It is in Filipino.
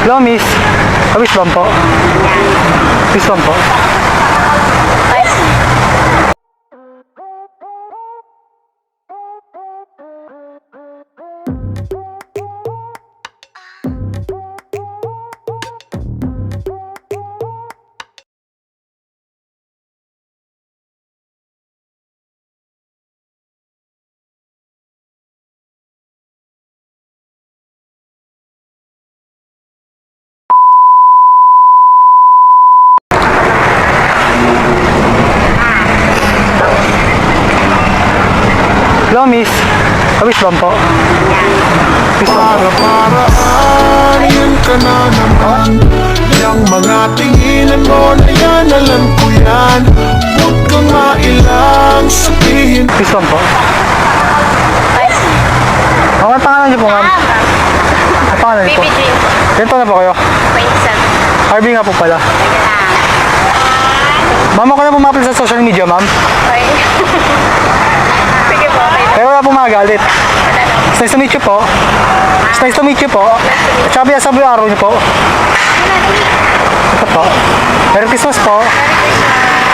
Hello, miss. Miss Bam po. Miss Bam po. Hello, miss. Miss Bam po. Miss Bam po. Para-paraan ka na naman. Yang mga tinginan mo na yan, alam ko yan. Huwag kang mailang sabihin. Miss Bam po. Ang pangalan niyo po, ma'am? Ang pangalan niyo po? Baby Dream po. Ganito na po kayo? 27. Harvey nga po pala. Ma'am, ako na pumapil sa social media, ma'am. Okay. Sige po, okay. Pero wala po magalit. It's nice to meet you po. It's nice to meet you po. At saka sabi yung araw niyo po. Ito po. Merry Christmas po. Merry Christmas.